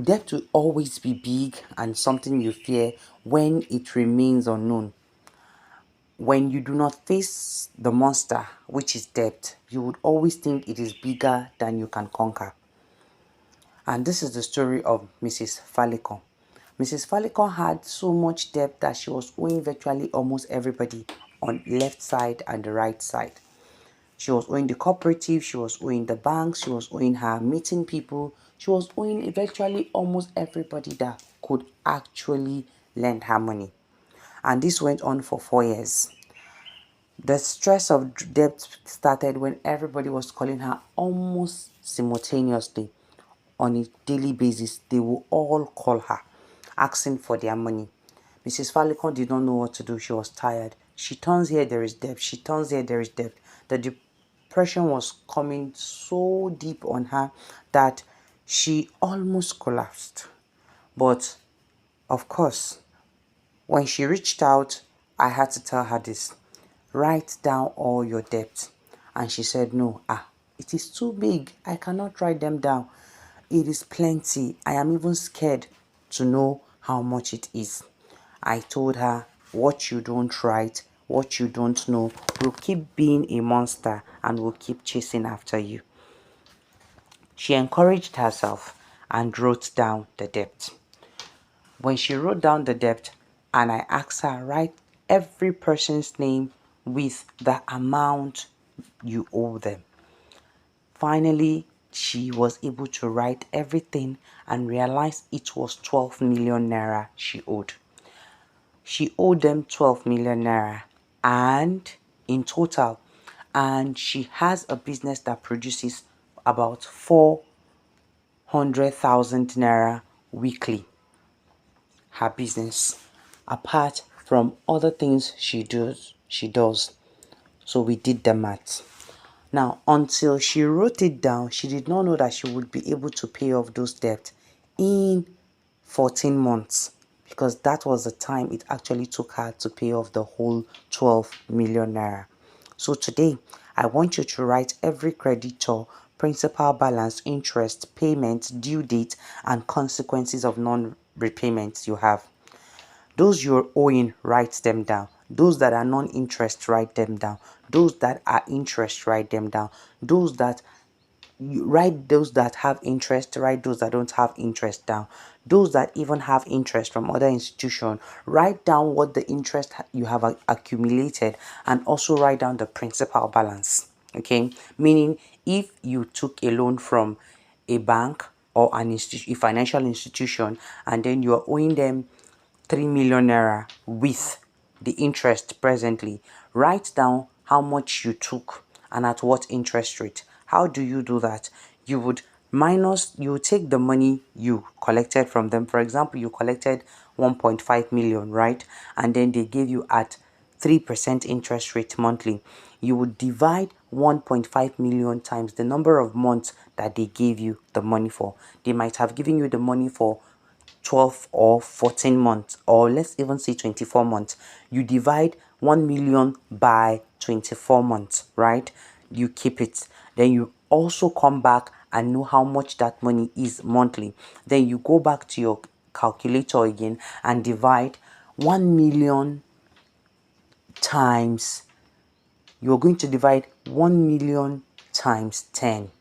Debt will always be big and something you fear when it remains unknown. When you do not face the monster, which is debt, you would always think it is bigger than you can conquer. And this is the story of Mrs. Falikon. Mrs. Falikon had so much debt that she was owing virtually almost everybody on left side and the right side. She was owing the cooperative, she was owing the banks, she was owing her meeting people, she was owing virtually almost everybody that could actually lend her money. And this went on for 4 years. The stress of debt started when everybody was calling her almost simultaneously on a daily basis. They will all call her asking for their money. Mrs. Falikon did not know what to do. She was tired. She turns here, there is debt. She turns here, there is debt. The depression was coming so deep on her that she almost collapsed. But of course, when she reached out, I had to tell her this: write down all your debts. And she said, no, it is too big. I cannot write them down. It is plenty. I am even scared to know how much it is. I told her, what you don't write, what you don't know, will keep being a monster and will keep chasing after you. She encouraged herself and wrote down the debt. When she wrote down the debt, and I asked her, write every person's name with the amount you owe them. Finally, she was able to write everything and realize it was 12 million naira she owed. She owed them 12 million naira and in total, and she has a business that produces about 400,000 naira weekly. Her business, apart from other things she does. So we did the math. Now, until she wrote it down, she did not know that she would be able to pay off those debts in 14 months, because that was the time it actually took her to pay off the whole 12 million naira. So today, I want you to write every creditor, principal balance, interest, payment, due date, and consequences of non-repayments you have. Those you're owing, write them down. Those that are non-interest, write them down. Those that are interest, write them down. Those that you write those that have interest, write those that don't have interest down. Those that even have interest from other institutions, write down what the interest you have accumulated, and also write down the principal balance. Okay, meaning if you took a loan from a bank or a financial institution, and then you are owing them 3 million naira with the interest presently, write down how much you took and at what interest rate. How do you do that? You would take the money you collected from them. For example, you collected 1.5 million, right? And then they gave you at 3% interest rate monthly. You would divide 1.5 million times the number of months that they gave you the money for. They might have given you the money for 12 or 14 months, or let's even say 24 months. You divide 1 million by 24 months, right? You keep it. Then you also come back and know how much that money is monthly. Then you go back to your calculator again and divide 1 million times, you're going to divide 1 million times 10.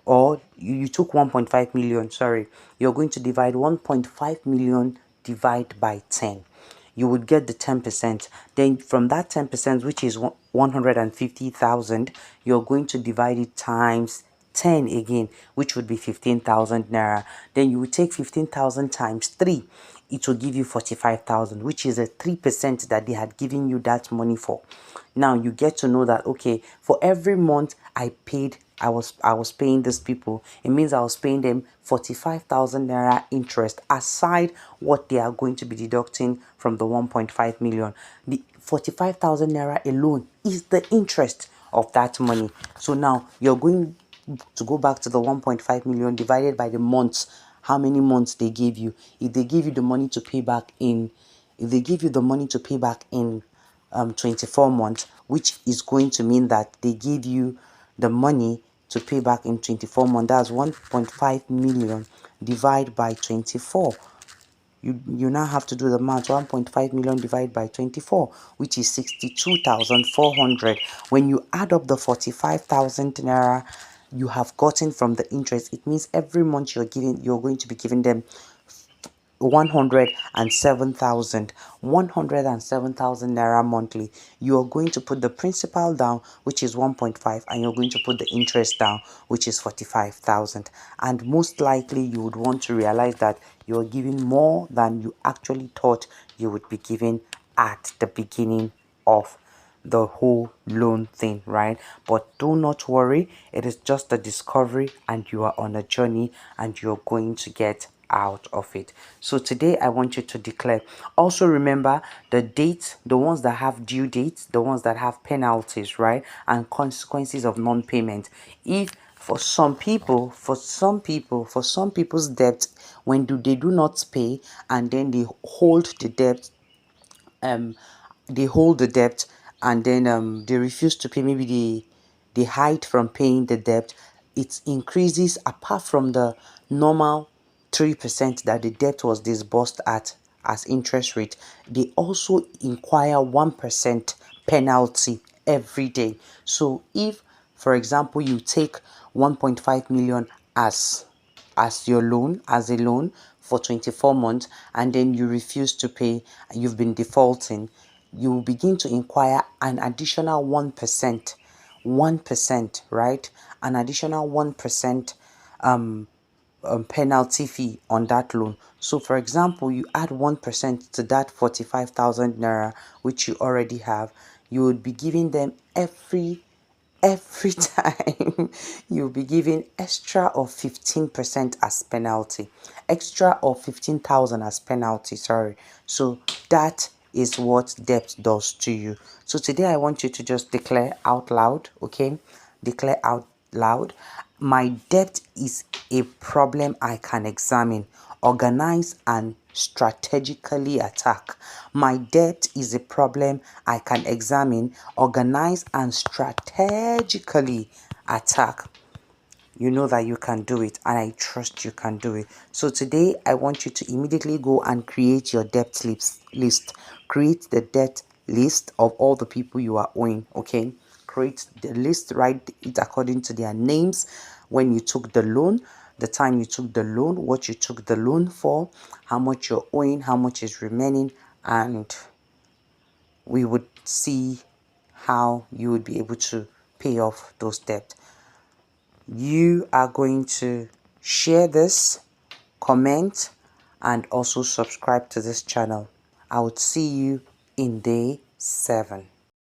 Or you took 1.5 million, sorry, you're going to divide 1.5 million divide by 10. You would get the 10%. Then from that 10%, which is 150,000, you're going to divide it times 10 again, which would be 15,000 naira. Then you would take 15,000 times 3. It will give you 45,000, which is a 3% that they had given you that money for. Now you get to know that, okay, for every month I was paying these people, it means I was paying them 45,000 naira interest aside what they are going to be deducting from the 1.5 million. The 45,000 naira alone is the interest of that money. So now you're going to go back to the 1.5 million divided by the months, how many months they gave you. If they give you the money to pay back in 24 months, which is going to mean that they give you the money to pay back in 24 months. That's 1.5 million divide by 24. You now have to do the math. 1.5 million divided by 24, which is 62,400. When you add up the 45,000 naira you have gotten from the interest, it means every month you're going to be giving them 107,000 naira monthly. You are going to put the principal down, which is 1.5, and you're going to put the interest down, which is 45,000. And most likely you would want to realize that you're giving more than you actually thought you would be giving at the beginning of the whole loan thing, right? But do not worry, it is just a discovery, and you are on a journey, and you're going to get out of it. So today I want you to declare. Also remember the dates, the ones that have due dates, the ones that have penalties, right, and consequences of non-payment. If for some people's debt, when they do not pay, and then they hold the debt, um they hold the debt, and then they refuse to pay, maybe they hide from paying the debt, it increases apart from the normal 3% that the debt was disbursed at as interest rate. They also inquire 1% penalty every day. So if, for example, you take 1.5 million as your loan, as a loan for 24 months, and then you refuse to pay, you've been defaulting, you will begin to inquire an additional 1%, right? An additional 1% penalty fee on that loan. So for example, you add 1% to that 45,000 naira which you already have, you would be giving them every time you'll be giving extra of 15% as penalty, extra of 15,000 as penalty, sorry. So that is what debt does to you. So today I want you to just declare out loud, okay? Declare out loud: my debt is a problem I can examine, organize, and strategically attack. My debt is a problem I can examine, organize, and strategically attack. You know that you can do it, and I trust you can do it. So today I want you to immediately go and create your debt list. Create the debt list of all the people you are owing, okay? Create the list, write it according to their names, when you took the loan, the time you took the loan, what you took the loan for, how much you're owing, how much is remaining, and we would see how you would be able to pay off those debts. You are going to share this, comment, and also subscribe to this channel. I would see you in day 7.